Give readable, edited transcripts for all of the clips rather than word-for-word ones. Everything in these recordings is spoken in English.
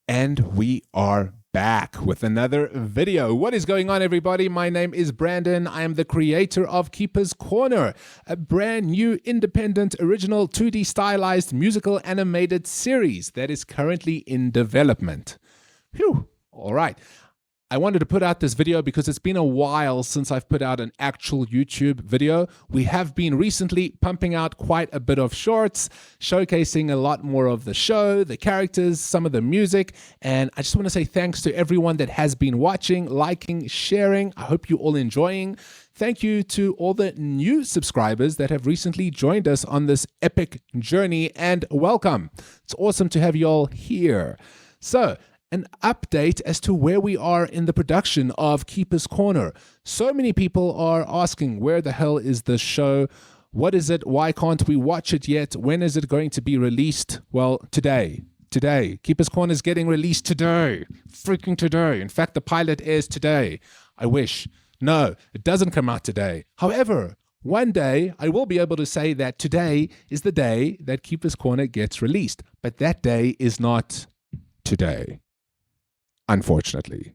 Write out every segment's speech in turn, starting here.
And we are back with another video. What is going on, everybody? My name is Brandon. I am the creator of Keeper's Corner, a brand new independent original 2D stylized musical animated series that is currently in development. Phew. All right. I wanted to put out this video because it's been a while since I've put out an actual YouTube video. We have been recently pumping out quite a bit of shorts, showcasing a lot more of the show, the characters, some of the music, and I just want to say thanks to everyone that has been watching, liking, sharing. I hope you're all enjoying. Thank you to all the new subscribers that have recently joined us on this epic journey, and welcome. It's awesome to have you all here. So, an update as to where we are in the production of Keeper's Corner. So many people are asking, where the hell is this show? What is it? Why can't we watch it yet? When is it going to be released? Well, today. Keeper's Corner is getting released today. Freaking today. In fact, the pilot airs today. I wish. No, it doesn't come out today. However, one day I will be able to say that today is the day that Keeper's Corner gets released. But that day is not today, unfortunately.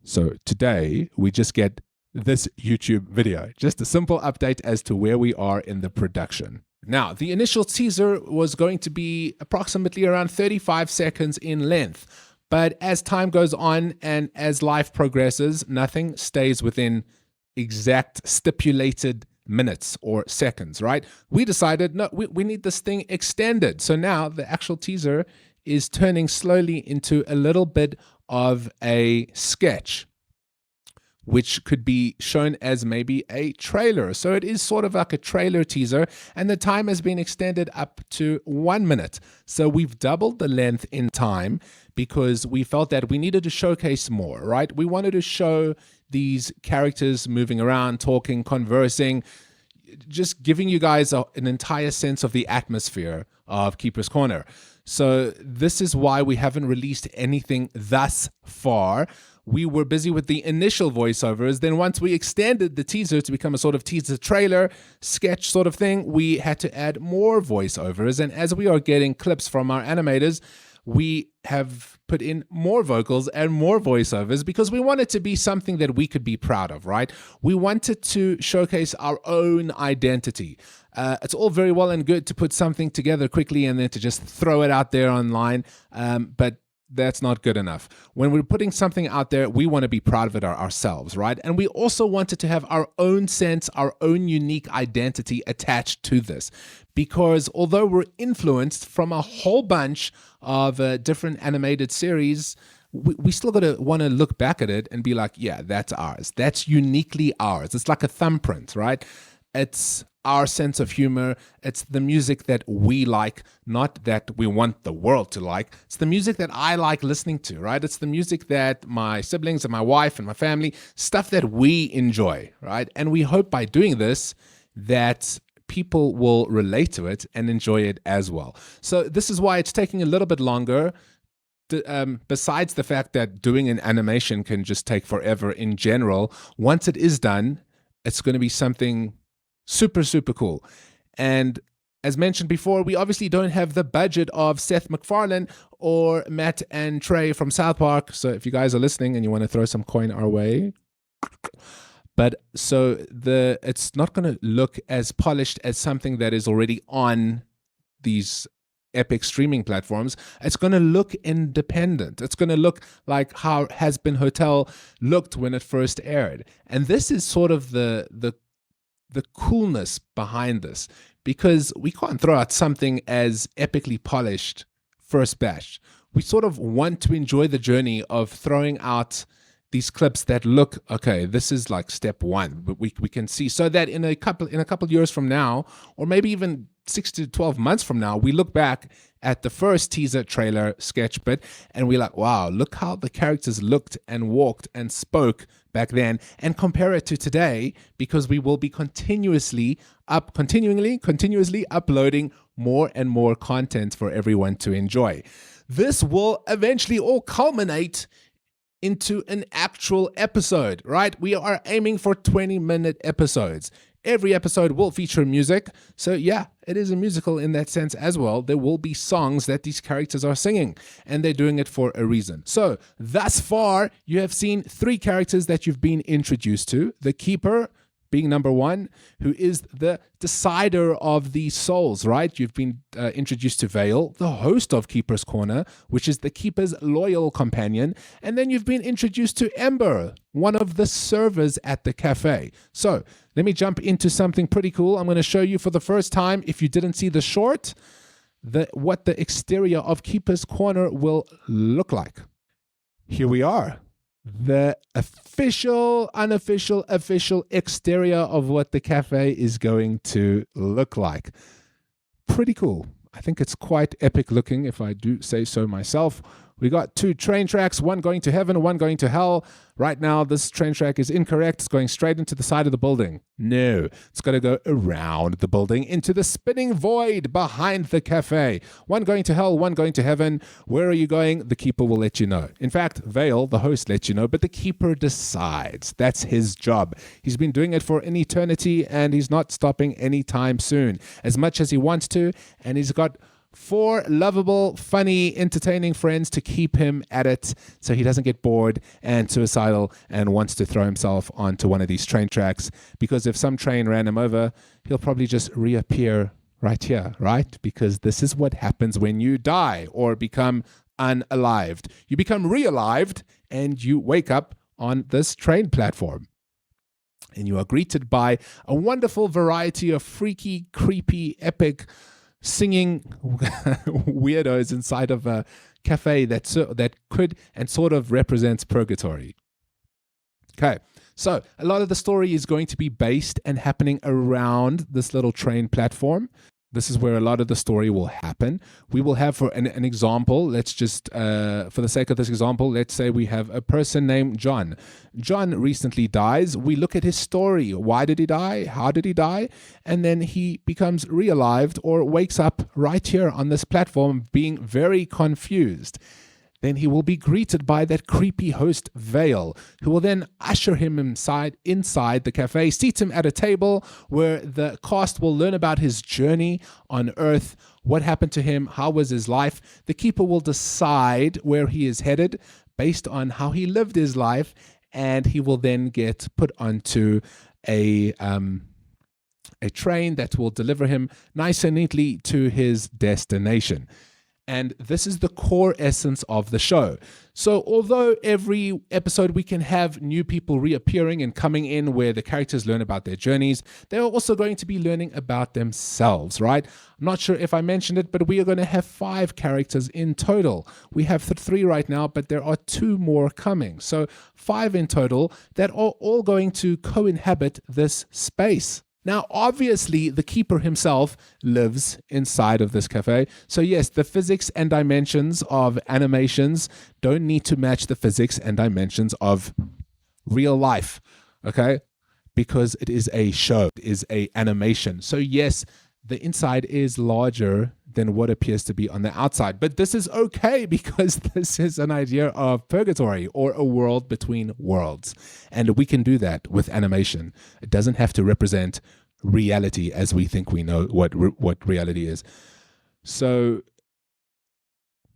So today we just get this YouTube video, just a simple update as to where we are in the production. Now, the initial teaser was going to be approximately around 35 seconds in length, but as time goes on and as life progresses, nothing stays within exact stipulated minutes or seconds, right? We decided, no, we need this thing extended. So now the actual teaser is turning slowly into a little bit of a sketch, which could be shown as maybe a trailer. So it is sort of like a trailer teaser, and the time has been extended up to 1 minute. So we've doubled the length in time because we felt that we needed to showcase more, right? We wanted to show these characters moving around, talking, conversing, just giving you guys an entire sense of the atmosphere of Keeper's Corner. So this is why we haven't released anything thus far. We were busy with the initial voiceovers. Then once we extended the teaser to become a sort of teaser trailer, sketch sort of thing, we had to add more voiceovers. And as we are getting clips from our animators, we have put in more vocals and more voiceovers because we want it to be something that we could be proud of, right? We wanted to showcase our own identity. It's all very well and good to put something together quickly and then to just throw it out there online, but that's not good enough. When we're putting something out there, we want to be proud of it ourselves, right? And we also wanted to have our own sense, our own unique identity attached to this. Because although we're influenced from a whole bunch of different animated series, we still got to want to look back at it and be like, yeah, that's ours. That's uniquely ours. It's like a thumbprint, right? It's our sense of humor. It's the music that we like, not that we want the world to like. It's the music that I like listening to, right? It's the music that my siblings and my wife and my family, stuff that we enjoy, right? And we hope by doing this that people will relate to it and enjoy it as well. So this is why it's taking a little bit longer. Besides the fact that doing an animation can just take forever in general, once it is done, it's going to be something super, super cool. And as mentioned before, we obviously don't have the budget of Seth MacFarlane or Matt and Trey from South Park. So if you guys are listening and you want to throw some coin our way. But so it's not going to look as polished as something that is already on these epic streaming platforms. It's going to look independent. It's going to look like how Has Been Hotel looked when it first aired. And this is sort of the coolness behind this, because we can't throw out something as epically polished first batch. We sort of want to enjoy the journey of throwing out these clips that look, okay, this is like step one, but we can see, so that in a couple years from now, or maybe even 6 to 12 months from now, we look back at the first teaser trailer sketch bit and we're like, wow, look how the characters looked and walked and spoke back then, and compare it to today, because we will be continuously uploading more and more content for everyone to enjoy. This will eventually all culminate into an actual episode, right? We are aiming for 20-minute episodes. Every episode will feature music. So yeah, it is a musical in that sense as well. There will be songs that these characters are singing, and they're doing it for a reason. So thus far, you have seen 3 characters that you've been introduced to. The Keeper being number 1, who is the decider of these souls, right? You've been introduced to Vale, the host of Keeper's Corner, which is the Keeper's loyal companion. And then you've been introduced to Ember, one of the servers at the cafe. So let me jump into something pretty cool. I'm going to show you for the first time, if you didn't see the short, what the exterior of Keeper's Corner will look like. Here we are. The official, unofficial, official exterior of what the cafe is going to look like. Pretty cool. I think it's quite epic looking, if I do say so myself. We got 2 train tracks, one going to heaven, one going to hell. Right now, this train track is incorrect. It's going straight into the side of the building. No, it's got to go around the building into the spinning void behind the cafe. One going to hell, one going to heaven. Where are you going? The Keeper will let you know. In fact, Vale, the host, lets you know, but the Keeper decides. That's his job. He's been doing it for an eternity, and he's not stopping anytime soon. As much as he wants to, and he's got 4 lovable, funny, entertaining friends to keep him at it so he doesn't get bored and suicidal and wants to throw himself onto one of these train tracks, because if some train ran him over, he'll probably just reappear right here, right? Because this is what happens when you die or become unalived. You become realived and you wake up on this train platform. And you are greeted by a wonderful variety of freaky, creepy, epic singing weirdos inside of a cafe that could and sort of represents purgatory. Okay, so a lot of the story is going to be based and happening around this little train platform. This is where a lot of the story will happen. We will have, for an example, let's just, for the sake of this example, let's say we have a person named John. John recently dies. We look at his story. Why did he die? How did he die? And then he becomes realived or wakes up right here on this platform being very confused. Then he will be greeted by that creepy host Vale, who will then usher him inside the cafe, seat him at a table where the cast will learn about his journey on Earth, what happened to him, how was his life. The Keeper will decide where he is headed based on how he lived his life, and he will then get put onto a train that will deliver him nice and neatly to his destination. And this is the core essence of the show. So although every episode we can have new people reappearing and coming in where the characters learn about their journeys, they're also going to be learning about themselves, right? I'm not sure if I mentioned it, but we are going to have 5 characters in total. We have 3 right now, but there are 2 more coming. So 5 in total that are all going to co-inhabit this space. Now, obviously, the Keeper himself lives inside of this cafe. So yes, the physics and dimensions of animations don't need to match the physics and dimensions of real life, okay? Because it is a show, it is an animation. So yes, the inside is larger than what appears to be on the outside. But this is okay because this is an idea of purgatory or a world between worlds. And we can do that with animation. It doesn't have to represent reality as we think we know what reality is. So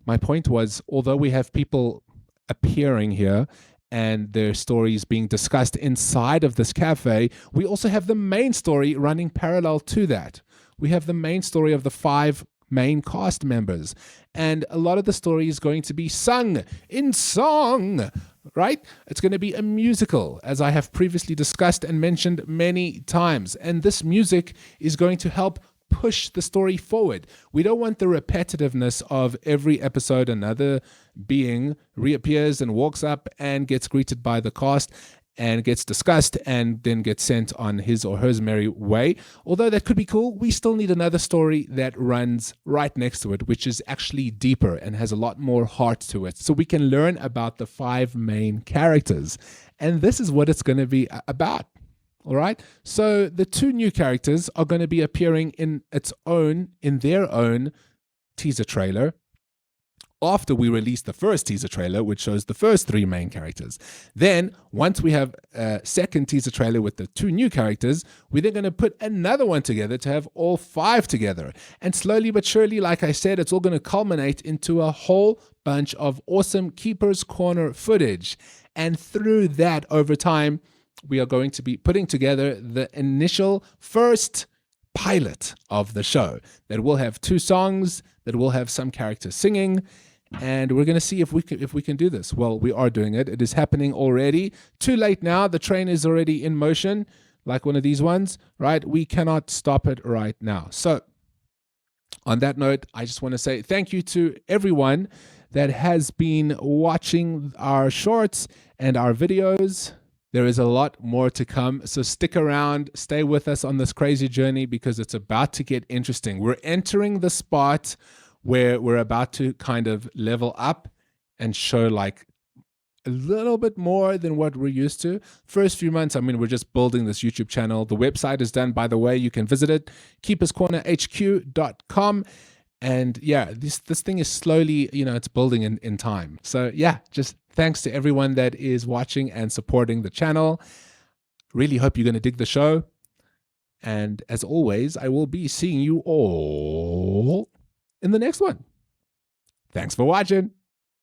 my point was, although we have people appearing here and their stories being discussed inside of this cafe, we also have the main story running parallel to that. We have the main story of the 5 main cast members, and a lot of the story is going to be sung in song, right? It's going to be a musical, as I have previously discussed and mentioned many times, and this music is going to help push the story forward. We don't want the repetitiveness of every episode another being reappears and walks up and gets greeted by the cast and gets discussed and then gets sent on his or her merry way. Although that could be cool, we still need another story that runs right next to it, which is actually deeper and has a lot more heart to it. So we can learn about the 5 main characters. And this is what it's going to be about. All right. So the 2 new characters are going to be appearing in their own teaser trailer after we release the first teaser trailer, which shows the first 3 main characters. Then, once we have a second teaser trailer with the 2 new characters, we're then going to put another one together to have all 5 together. And slowly but surely, like I said, it's all going to culminate into a whole bunch of awesome Keeper's Corner footage. And through that, over time, we are going to be putting together the initial first pilot of the show that will have 2 songs, that will have some characters singing, and we're going to see if we can do this. Well, we are doing it. It is happening already. Too late now. The train is already in motion, like one of these ones, right? We cannot stop it right now. So on that note, I just want to say thank you to everyone that has been watching our shorts and our videos. There is a lot more to come, so stick around, stay with us on this crazy journey because it's about to get interesting. We're entering the spot where we're about to kind of level up and show like a little bit more than what we're used to. First few months, I mean, we're just building this YouTube channel. The website is done, by the way. You can visit it, keeperscornerhq.com. And yeah, this thing is slowly, it's building in time. So yeah, just thanks to everyone that is watching and supporting the channel. Really hope you're going to dig the show. And as always, I will be seeing you all in the next one. Thanks for watching.